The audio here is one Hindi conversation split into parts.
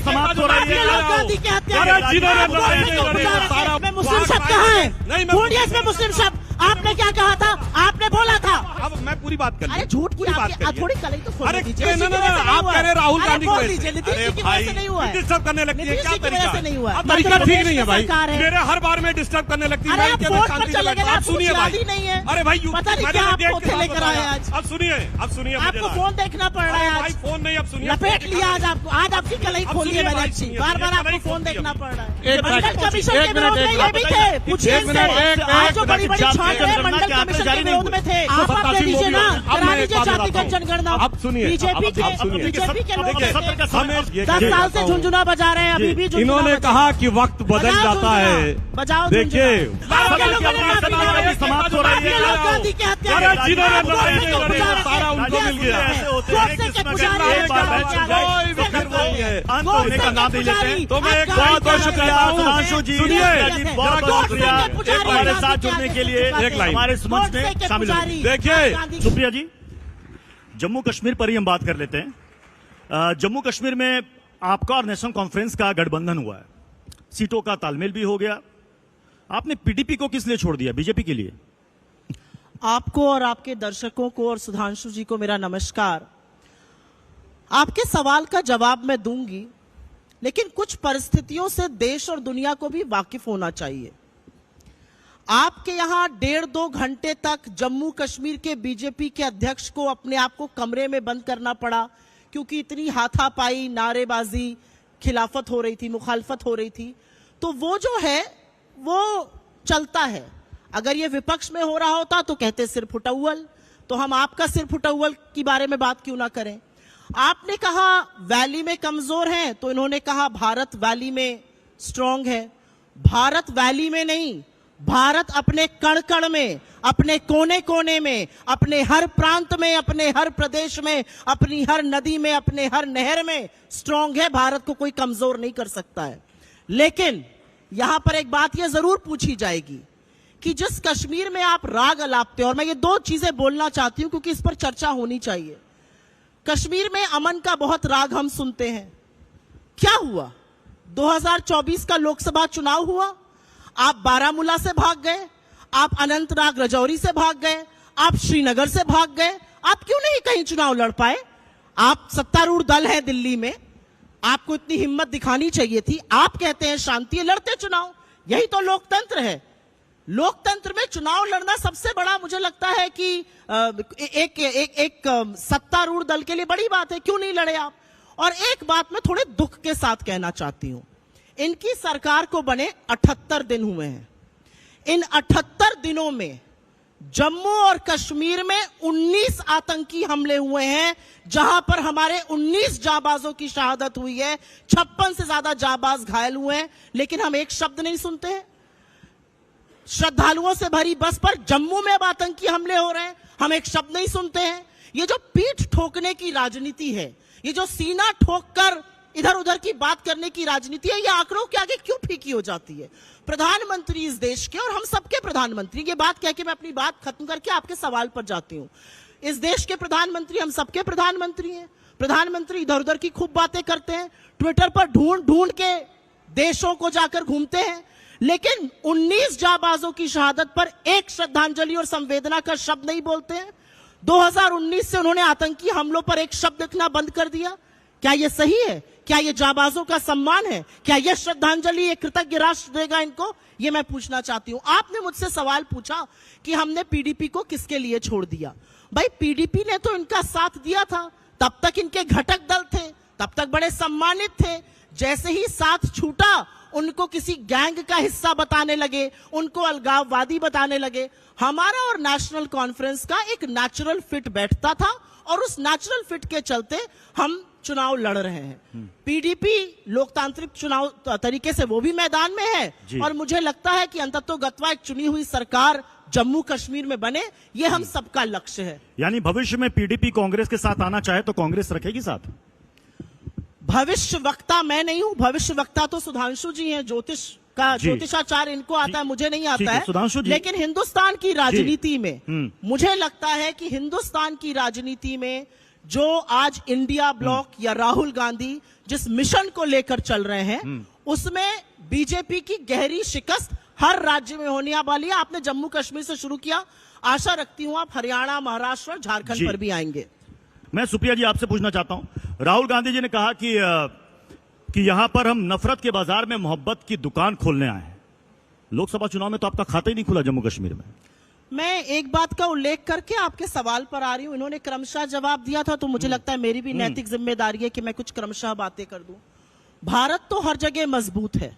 समाप्त हो रही है। मुस्लिम शब्द कहाँ है? ढूंढिए इसमें मुस्लिम शब्द। आपने क्या कहा था? आपने बोला था। अब मैं पूरी बात कर, अरे झूठ की थोड़ी कल तो अरे आप कह रहे राहुल गांधी को नहीं हुआ है, डिस्टर्ब करने लगती है, क्या तरीका नहीं हुआ है? तरीका ठीक नहीं है भाई। मेरे हर बार में डिस्टर्ब करने लगती है। आप सुनिए भाई, अरे भाई लेकर आए आज। अब सुनिए आपको फोन देखना पड़ रहा है आज। फोन नहीं, अब सुनिए, लपेट लिया आज आपको। आज आपकी कलाई खोली है मैंने अच्छी। बार बार आपको फोन देखना पड़ रहा है। मंडल कमीशन के विरोध में ये भी थे, पूछिए आज जो बड़ी बड़ी मंडल कमीशन के विरोध में थे। आप दे दीजिए ना, करा दीजिए जातिगत जनगणना। अब सुनिए, बीजेपी के लोग 10 साल से झुंझुना बजा रहे हैं, अभी भी इन्होंने कहा कि वक्त बदल जाता है। बजाओ, देखिए समाप्त हो रही है। गांधी के हत्या सारा उनको मिल गया। होने का नाम नहीं लेते। तो मैं एक बहुत शुक्रिया सुधांशु जी, बहुत बहुत शुक्रिया हमारे साथ जुड़ने के लिए, हमारे मंच में शामिल होने। देखिए सुप्रिया जी, जम्मू कश्मीर पर ही हम बात कर लेते हैं। जम्मू कश्मीर में आपका और नेशनल कॉन्फ्रेंस का गठबंधन हुआ है, सीटों का तालमेल भी हो गया। आपने पीडीपी को किस लिए छोड़ दिया, बीजेपी के लिए? आपको और आपके दर्शकों को और सुधांशु जी को मेरा नमस्कार। आपके सवाल का जवाब मैं दूंगी, लेकिन कुछ परिस्थितियों से देश और दुनिया को भी वाकिफ होना चाहिए। आपके यहां 1.5-2 घंटे तक जम्मू कश्मीर के बीजेपी के अध्यक्ष को अपने आप को कमरे में बंद करना पड़ा, क्योंकि इतनी हाथापाई, नारेबाजी, खिलाफत हो रही थी, मुखालफत हो रही थी। तो वो जो है वो चलता है। अगर ये विपक्ष में हो रहा होता तो कहते सिर फुटौल, तो हम आपका सिर फुटौल के बारे में बात क्यों ना करें। आपने कहा वैली में कमजोर हैं, तो इन्होंने कहा भारत वैली में स्ट्रांग है। भारत वैली में नहीं, भारत अपने कण कण में, अपने कोने कोने में, अपने हर प्रांत में, अपने हर प्रदेश में, अपनी हर नदी में, अपने हर नहर में स्ट्रांग है। भारत को कोई कमजोर नहीं कर सकता है। लेकिन यहां पर एक बात यह जरूर पूछी जाएगी कि जिस कश्मीर में आप राग अलापते हैं, और मैं ये 2 चीजें बोलना चाहती हूं क्योंकि इस पर चर्चा होनी चाहिए। कश्मीर में अमन का बहुत राग हम सुनते हैं। क्या हुआ? 2024 का लोकसभा चुनाव हुआ, आप बारामूला से भाग गए, आप अनंतनाग राजौरी से भाग गए, आप श्रीनगर से भाग गए। आप क्यों नहीं कहीं चुनाव लड़ पाए? आप सत्तारूढ़ दल है दिल्ली में, आपको इतनी हिम्मत दिखानी चाहिए थी। आप कहते हैं शांति, लड़ते चुनाव। यही तो लोकतंत्र है। लोकतंत्र में चुनाव लड़ना सबसे बड़ा, मुझे लगता है कि एक सत्तारूढ़ दल के लिए बड़ी बात है। क्यों नहीं लड़े आप? और एक बात मैं थोड़े दुख के साथ कहना चाहती हूं, इनकी सरकार को बने 78 दिन हुए हैं। इन 78 दिनों में जम्मू और कश्मीर में 19 आतंकी हमले हुए हैं, जहां पर हमारे 19 जाबाजों की शहादत हुई है, 56 से ज्यादा जाबाज घायल हुए हैं। लेकिन हम एक शब्द नहीं सुनते हैं। श्रद्धालुओं से भरी बस पर जम्मू में अब आतंकी हमले हो रहे हैं, हम एक शब्द नहीं सुनते हैं। ये जो पीठ ठोकने की राजनीति है, ये जो सीना ठोककर इधर उधर की बात करने की राजनीति है, ये आंकड़ों के आगे क्यों फीकी हो जाती है? प्रधानमंत्री इस देश के, और हम सबके प्रधानमंत्री, ये बात कह के मैं अपनी बात खत्म करके आपके सवाल पर जाती हूं। इस देश के प्रधानमंत्री हम सबके प्रधानमंत्री हैं। प्रधानमंत्री इधर उधर की खूब बातें करते हैं, ट्विटर पर ढूंढ ढूंढ के देशों को जाकर घूमते हैं, लेकिन 19 जाबाजों की शहादत पर एक श्रद्धांजलि और संवेदना का शब्द नहीं बोलते हैं। 2019 से उन्होंने आतंकी हमलों पर एक शब्द लिखना बंद कर दिया। क्या यह सही है? क्या यह जाबाजों का सम्मान है? क्या यह श्रद्धांजलि एक कृतज्ञ राष्ट्र देगा इनको? यह मैं पूछना चाहती हूं। आपने मुझसे सवाल पूछा कि हमने पीडीपी को किसके लिए छोड़ दिया। भाई पीडीपी ने तो इनका साथ दिया था, तब तक इनके घटक दल थे, तब तक बड़े सम्मानित थे। जैसे ही साथ छूटा, उनको किसी गैंग का हिस्सा बताने लगे, उनको अलगाववादी बताने लगे। हमारा और नेशनल कॉन्फ्रेंस का एक नेचुरल फिट बैठता था, और उस नेचुरल फिट के चलते हम चुनाव लड़ रहे हैं। पीडीपी लोकतांत्रिक चुनाव तरीके से वो भी मैदान में है, और मुझे लगता है कि अंततोगत्वा एक चुनी हुई सरकार जम्मू कश्मीर में बने, ये हम सबका लक्ष्य है। यानी भविष्य में पीडीपी कांग्रेस के साथ आना चाहे तो कांग्रेस रखेगी साथ? भविष्य वक्ता मैं नहीं हूं, भविष्य वक्ता तो सुधांशु जी हैं, ज्योतिषाचार्य इनको आता है, मुझे नहीं आता है। सुधांशु जी, लेकिन हिंदुस्तान की राजनीति में मुझे लगता है कि हिंदुस्तान की राजनीति में जो आज इंडिया ब्लॉक या राहुल गांधी जिस मिशन को लेकर चल रहे हैं उसमें बीजेपी की गहरी शिकस्त हर राज्य में होने वाली है। आपने जम्मू कश्मीर से शुरू किया, आशा रखती हूं आप हरियाणा, महाराष्ट्र और झारखंड पर भी आएंगे। मैं सुप्रिया जी आपसे पूछना चाहता हूं, राहुल गांधी जी ने कहा कि यहां पर हम नफरत के बाजार में मोहब्बत की दुकान खोलने आए हैं। लोकसभा चुनाव में तो आपका खाता ही नहीं खुला जम्मू कश्मीर में। मैं एक बात का उल्लेख करके आपके सवाल पर आ रही हूं। इन्होंने क्रमशः जवाब दिया था तो मुझे लगता है मेरी भी नैतिक जिम्मेदारी है कि मैं कुछ क्रमशः बातें कर दूं। भारत तो हर जगह मजबूत है।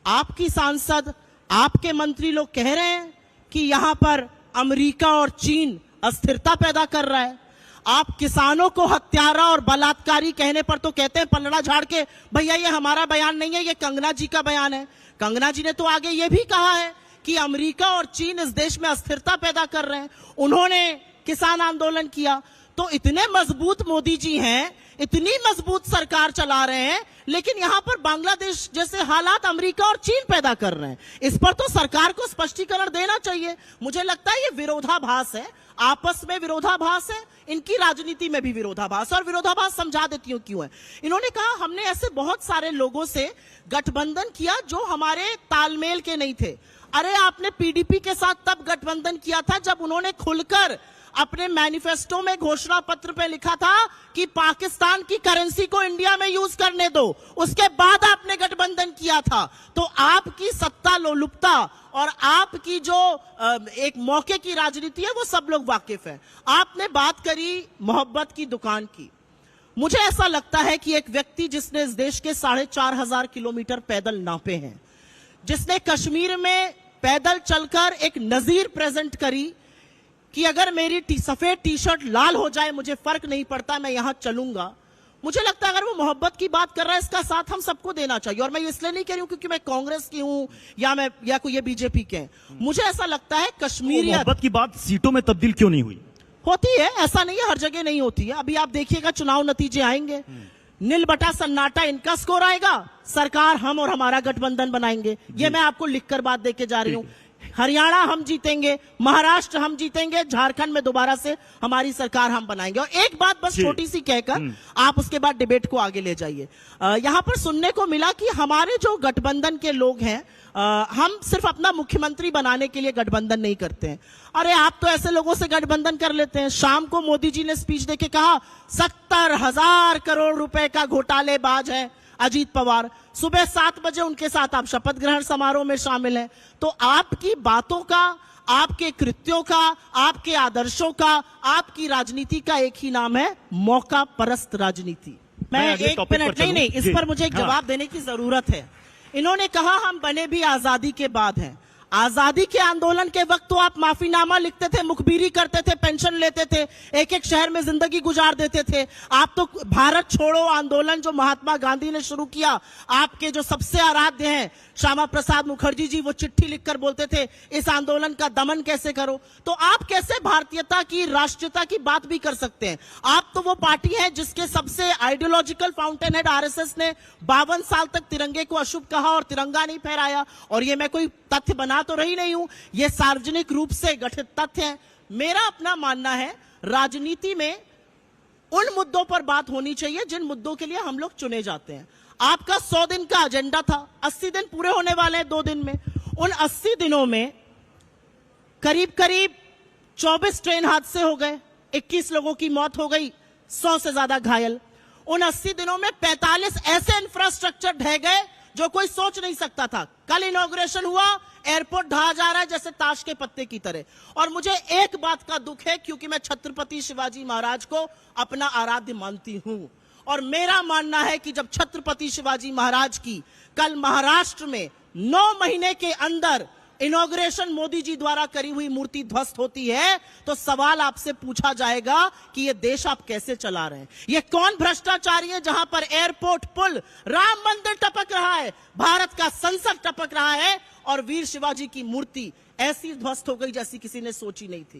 आपकी सांसद, आपके मंत्री लोग कह रहे हैं कि यहां पर अमेरिका और चीन अस्थिरता पैदा कर रहा है। आप किसानों को हत्यारा और बलात्कारी कहने पर तो कहते हैं पलड़ा झाड़ के, भैया ये हमारा बयान नहीं है, ये कंगना जी का बयान है। कंगना जी ने तो आगे ये भी कहा है कि अमेरिका और चीन इस देश में अस्थिरता पैदा कर रहे हैं। उन्होंने किसान आंदोलन किया। तो इतने मजबूत मोदी जी हैं, इतनी मजबूत सरकार चला रहे हैं, लेकिन यहां पर बांग्लादेश जैसे हालात अमेरिका और चीन पैदा कर रहे हैं। इस पर तो सरकार को स्पष्टीकरण देना चाहिए। मुझे लगता है ये विरोधाभास है, आपस में विरोधाभास है, इनकी राजनीति में भी विरोधाभास है। और विरोधाभास समझा देती हूं क्यों है। इन्होंने कहा हमने ऐसे बहुत सारे लोगों से गठबंधन किया जो हमारे तालमेल के नहीं थे। अरे आपने पीडीपी के साथ तब गठबंधन किया था जब उन्होंने खुलकर अपने मैनिफेस्टो में घोषणा पत्र पे लिखा था कि पाकिस्तान की करेंसी को इंडिया में यूज करने दो। उसके बाद आपने गठबंधन किया था। तो आपकी सत्ता लोलुपता और आपकी जो एक मौके की राजनीति है वो सब लोग वाकिफ है। आपने बात करी मोहब्बत की दुकान की। मुझे ऐसा लगता है कि एक व्यक्ति जिसने इस देश के 4,500 किलोमीटर पैदल नापे हैं, जिसने कश्मीर में पैदल चलकर एक नजीर प्रेजेंट करी कि अगर मेरी सफेद टी शर्ट लाल हो जाए मुझे फर्क नहीं पड़ता, मैं यहां चलूंगा। मुझे लगता है अगर वो मोहब्बत की बात कर रहा है इसका साथ हम सबको देना चाहिए। और मैं इसलिए नहीं कह रही हूं क्योंकि मैं कांग्रेस की हूं या कोई ये बीजेपी के हैं। मुझे ऐसा लगता है कश्मीरियत मोहब्बत की बात सीटों में तब्दील क्यों नहीं हुई? होती है, ऐसा नहीं है हर जगह नहीं होती है। अभी आप देखिएगा चुनाव नतीजे आएंगे, नील बटा सन्नाटा इनका स्कोर आएगा, सरकार हम और हमारा गठबंधन बनाएंगे। ये मैं आपको लिखकर बात देके जा रही हूं। हरियाणा हम जीतेंगे, महाराष्ट्र हम जीतेंगे, झारखंड में दोबारा से हमारी सरकार हम बनाएंगे। और एक बात बस छोटी सी कहकर आप उसके बाद डिबेट को आगे ले जाइए। यहां पर सुनने को मिला कि हमारे जो गठबंधन के लोग हैं, हम सिर्फ अपना मुख्यमंत्री बनाने के लिए गठबंधन नहीं करते हैं। अरे आप तो ऐसे लोगों से गठबंधन कर लेते हैं। शाम को मोदी जी ने स्पीच देके कहा 70,000 करोड़ रुपए का घोटालेबाज है अजीत पवार। सुबह 7 बजे उनके साथ आप शपथ ग्रहण समारोह में शामिल हैं। तो आपकी बातों का, आपके कृत्यों का, आपके आदर्शों का, आपकी राजनीति का एक ही नाम है मौका परस्त राजनीति। मैं 1 मिनट नहीं, इस पर मुझे एक जवाब देने की जरूरत है। इन्होंने कहा हम बने भी आजादी के बाद हैं। आजादी के आंदोलन के वक्त तो आप माफीनामा लिखते थे, मुखबिरी करते थे, पेंशन लेते थे, एक एक शहर में जिंदगी गुजार देते थे। आप तो भारत छोड़ो आंदोलन जो महात्मा गांधी ने शुरू किया, आपके जो सबसे आराध्य हैं श्यामा प्रसाद मुखर्जी जी, वो चिट्ठी लिखकर बोलते थे इस आंदोलन का दमन कैसे करो। तो आप कैसे भारतीयता की, राष्ट्रीयता की बात भी कर सकते हैं? आप तो वो पार्टी है जिसके सबसे आइडियोलॉजिकल फाउंटेन हेड आरएसएस ने 52 साल तक तिरंगे को अशुभ कहा और तिरंगा नहीं फहराया। और ये मैं कोई तथ्य बना तो रही नहीं हूं, ये सार्वजनिक रूप से गठित तथ्य है। मेरा अपना मानना है राजनीति में उन मुद्दों पर बात होनी चाहिए जिन मुद्दों के लिए हम लोग चुने जाते हैं। आपका 100 दिन का एजेंडा था, 80 दिन पूरे होने वाले हैं 2 दिन में। उन 80 दिनों में करीब करीब 24 ट्रेन हादसे हो गए, 21 लोगों की मौत हो गई, 100 से ज्यादा घायल। उन 80 दिनों में 45 ऐसे इंफ्रास्ट्रक्चर ढह गए जो कोई सोच नहीं सकता था। कल इनॉग्रेशन हुआ, एयरपोर्ट ढहा जा रहा है जैसे ताश के पत्ते की तरह। और मुझे एक बात का दुख है क्योंकि मैं छत्रपति शिवाजी महाराज को अपना आराध्य मानती हूं। और मेरा मानना है कि जब छत्रपति शिवाजी महाराज की कल महाराष्ट्र में 9 महीने के अंदर इनॉग्रेशन मोदी जी द्वारा करी हुई मूर्ति ध्वस्त होती है तो सवाल आपसे पूछा जाएगा कि ये देश आप कैसे चला रहे हैं। ये कौन भ्रष्टाचारी है जहां पर एयरपोर्ट, पुल, राम मंदिर टपक रहा है, भारत का संसद टपक रहा है और वीर शिवाजी की मूर्ति ऐसी ध्वस्त हो गई जैसी किसी ने सोची नहीं थी।